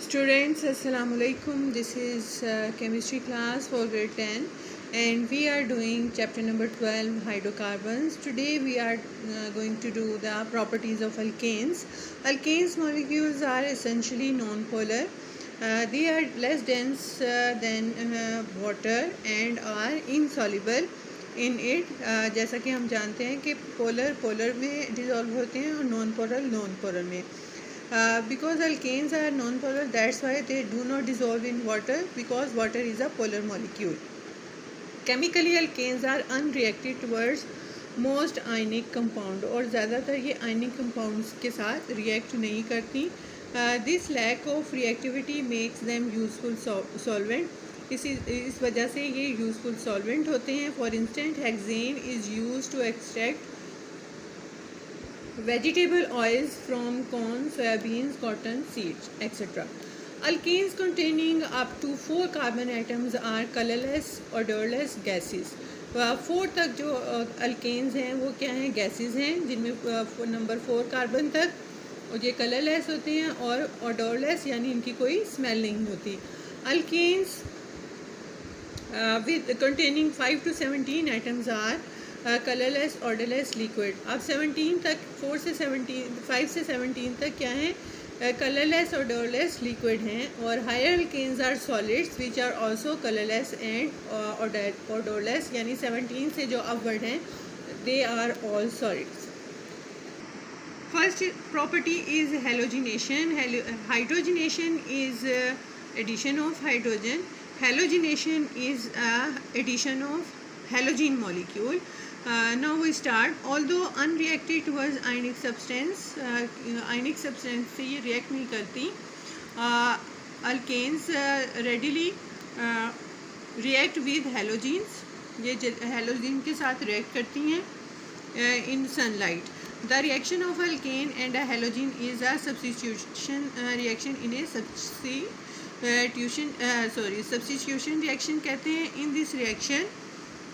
Students, Assalamu alaikum. This is chemistry class for grade 10 and we are doing chapter number 12, hydrocarbons. Today we are going to do the properties of alkanes. Alkanes molecules are essentially non-polar. They are less dense than water and are insoluble in it. जैसा कि हम जानते हैं कि polar में dissolve होते हैं और नॉन पोलर में. Because alkanes are non-polar, that's why they do not dissolve in water, because water is a polar molecule. Chemically, alkanes are unreactive towards most ionic compound और ज़्यादातर ये ionic compounds के साथ react नहीं करती. This lack of reactivity makes them useful solvent. इस वजह से ये useful solvent होते हैं. For instance, hexane is used to extract vegetable oils from corn, soybeans, cotton, seeds, etc. Alkanes containing up to 4 carbon atoms are colorless, odorless gases. 4 तक जो alkanes हैं वो क्या हैं? Gases हैं, जिनमें नंबर 4 कार्बन तक और ये कलरलेस होते हैं और odorless यानी इनकी कोई स्मेल नहीं होती. Alkanes with containing 5 to 17 atoms are colourless odourless liquid. अब 17 तक 5 से 17 तक क्या है? कलरलेस ऑर्डरलेस लिक्विड हैं. और higher alkanes are solids which are also colourless and odourless, यानी 17 से जो अपवर्ड हैं they are all solids. First property is halogenation. Hydrogenation is addition of hydrogen. Halogenation is addition of halogen molecule. Now we start. Although unreacted towards ionic substance, ionic substance से ये react नहीं करती. Alkanes readily react with halogens. ये halogen के साथ react करती हैं in sunlight. The reaction of alkane and a halogen is a substitution reaction in a substitution reaction कहते हैं. In this reaction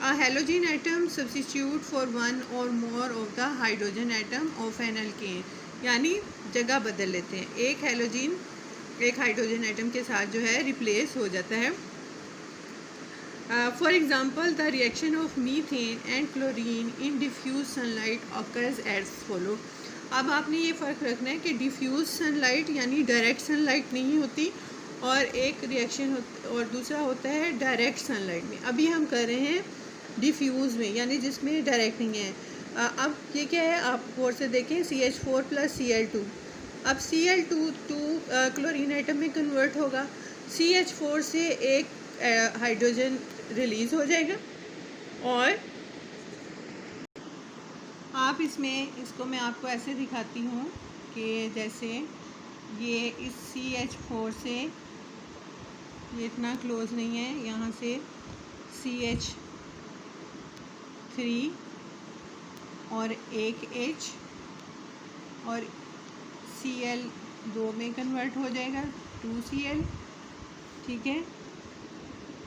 a halogen atom substitute for one or more of the hydrogen atom of an alkane, यानी जगह बदल लेते हैं. एक halogen एक hydrogen atom के साथ जो है रिप्लेस हो जाता है. For example the reaction of methane and chlorine in diffuse sunlight occurs as follow. अब आपने ये फ़र्क रखना है कि डिफ्यूज सनलाइट यानी डायरेक्ट सनलाइट नहीं होती और एक रिएक्शन और दूसरा होता है डायरेक्ट सनलाइट में. अभी हम कर रहे हैं डिफ्यूज़ में, यानी जिसमें डायरेक्ट नहीं है. अब ये क्या है, आप गौर से देखें. CH4 + Cl2. अब Cl2 क्लोरीन आइटम में कन्वर्ट होगा. CH4 से एक हाइड्रोजन रिलीज़ हो जाएगा और आप इसको मैं आपको ऐसे दिखाती हूँ कि जैसे ये इस CH4 से ये इतना क्लोज नहीं है, यहाँ से CH3 और एक H और Cl2 में कन्वर्ट हो जाएगा 2Cl. ठीक है,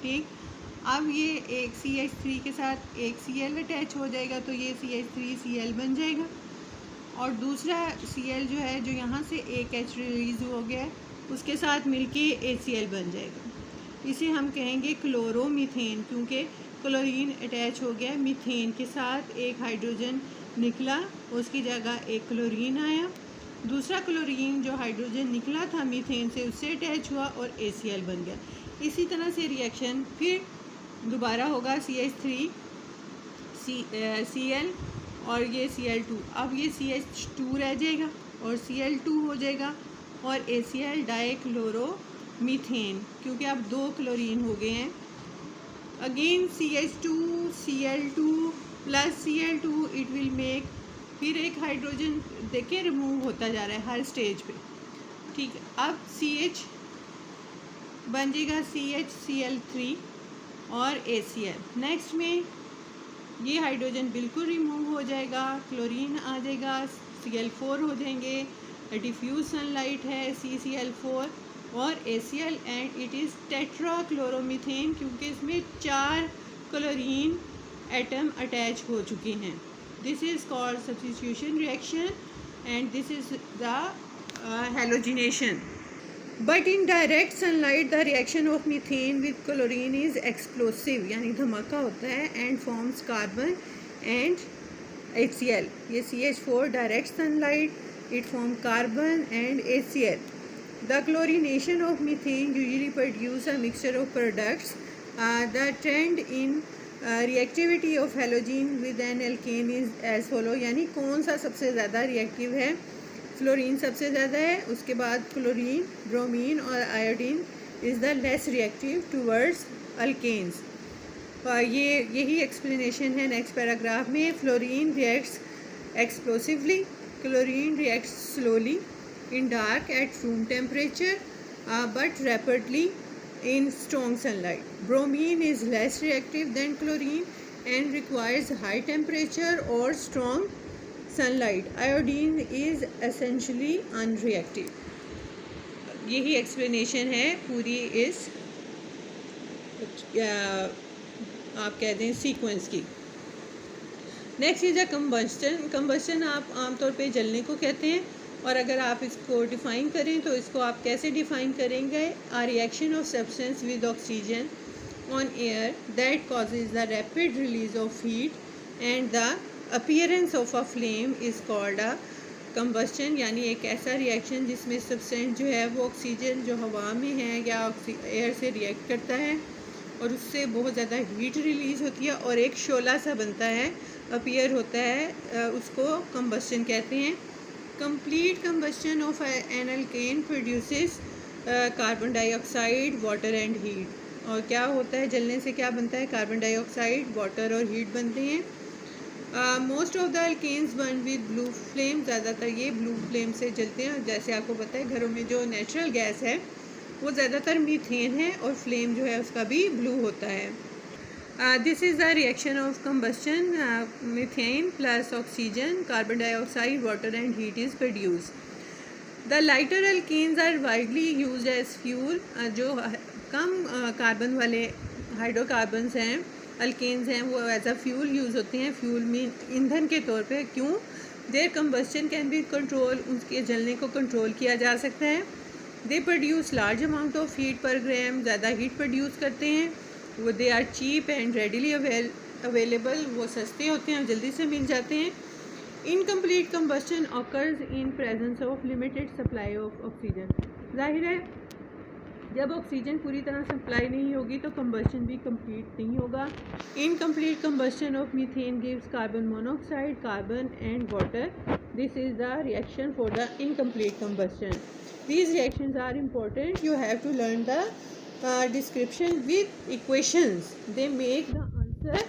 ठीक. अब ये एक CH3 के साथ एक Cl अटैच हो जाएगा तो ये CH3Cl बन जाएगा और दूसरा Cl जो है, जो यहाँ से एक H रिलीज़ हो गया उसके साथ मिलके ACl बन जाएगा. इसे हम कहेंगे क्लोरोमीथेन, क्योंकि क्लोरीन अटैच हो गया मीथेन के साथ. एक हाइड्रोजन निकला, उसकी जगह एक क्लोरीन आया. दूसरा क्लोरीन जो हाइड्रोजन निकला था मीथेन से उससे अटैच हुआ और ACl बन गया. इसी तरह से रिएक्शन फिर दोबारा होगा. CH3 Cl और ये Cl2. अब ये CH2 रह जाएगा और Cl2 हो जाएगा और ACl डाइक्लोरोमीथेन, क्योंकि अब 2 क्लोरीन हो गए हैं. Again CH2 Cl2 + Cl2 it will make, फिर एक हाइड्रोजन देखें रिमूव होता जा रहा है हर स्टेज पे. ठीक है, अब CH बन जाएगा CH Cl3 और ACl. नेक्स्ट में ये हाइड्रोजन बिल्कुल रिमूव हो जाएगा, क्लोरीन आ जाएगा, Cl4 हो जाएंगे. डिफ्यूज सनलाइट है CCl4 और ACl एंड इट इज़ टेट्राक्लोरोमीथेन, क्योंकि इसमें 4 क्लोरीन एटम अटैच हो चुके हैं. This is called substitution reaction and this is the halogenation. But in direct sunlight the reaction of methane with chlorine is explosive, यानी धमाका होता है, and forms carbon and HCl. ये CH4 direct sunlight it form carbon and HCl. The chlorination of methane usually produce a mixture of products. The trend in reactivity of halogen with an alkane is as follow. यानी कौन सा सबसे ज़्यादा reactive है? Fluorine सबसे ज़्यादा है, उसके बाद क्लोरीन, ब्रोमीन और iodine is the less reactive towards alkanes. यही एक्सप्लेनेशन है नेक्स्ट पैराग्राफ में. Fluorine reacts explosively, chlorine reacts slowly in dark at room temperature but rapidly in strong sunlight. Bromine is less reactive than chlorine and requires high temperature or strong sunlight. Iodine is essentially unreactive. यही explanation है पूरी इस आप कहते हैं sequence की. Next is a combustion. Combustion आप आमतौर पे जलने को कहते हैं, और अगर आप इसको डिफ़ाइन करें तो इसको आप कैसे डिफ़ाइन करेंगे? A reaction of substance with oxygen on air that causes the rapid release of heat and the appearance of a flame is called a combustion. यानी एक ऐसा रिएक्शन जिसमें सब्सटेंस जो है वो ऑक्सीजन जो हवा में है या एयर से रिएक्ट करता है और उससे बहुत ज़्यादा हीट रिलीज़ होती है और एक शोला सा बनता है, अपीयर होता है, उसको कंबस्टन कहते हैं. Complete combustion of an alkane produces carbon dioxide, water and heat. और क्या होता है जलने से? क्या बनता है? कार्बन डाइऑक्साइड, वाटर और हीट बनते हैं. Most of the alkanes burn with blue flame. ज़्यादातर ये ब्लू फ्लेम से जलते हैं, और जैसे आपको पता है घरों में जो नेचुरल गैस है वो ज़्यादातर मीथेन है और फ्लेम जो है उसका भी ब्लू होता है. This is the reaction of combustion. Methane plus oxygen, carbon dioxide, water and heat is produced. The lighter alkenes are widely used as fuel. जो कम कार्बन वाले हाइड्रोकार्बन्स हैं, अल्केन्स हैं, वो एज अ फ्यूल यूज़ होते हैं, fuel में ईंधन के तौर पे. क्यों? Their combustion can be control, उनके जलने को कंट्रोल किया जा सकता है. They produce large amount of heat per gram, ज़्यादा हीट प्रोड्यूस करते हैं. वो they are cheap and readily available, वो सस्ते होते हैं और जल्दी से मिल जाते हैं. Incomplete combustion occurs in presence of limited supply of oxygen. जाहिर है जब ऑक्सीजन पूरी तरह सप्लाई नहीं होगी तो कंबस्टन भी कंप्लीट नहीं होगा. Incomplete combustion of methane gives carbon monoxide, carbon and water. This is the reaction for the incomplete combustion. These reactions are important. You have to learn the description with equations. They make the answer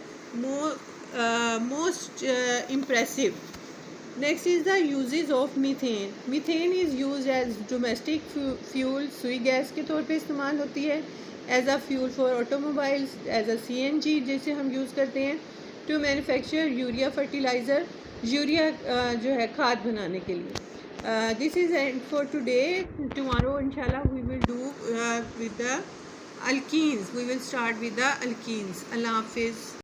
most impressive. Next is the uses of methane. Methane is used as domestic fuel. सुई gas के तौर पे इस्तेमाल होती है. As a fuel for automobiles, as a CNG जिसे हम use करते हैं. To manufacture urea fertilizer. Urea जो है खाद बनाने के लिए. This is it for today. Tomorrow inshallah we will do with the alkenes. We will start with the alkenes. Allah Hafiz.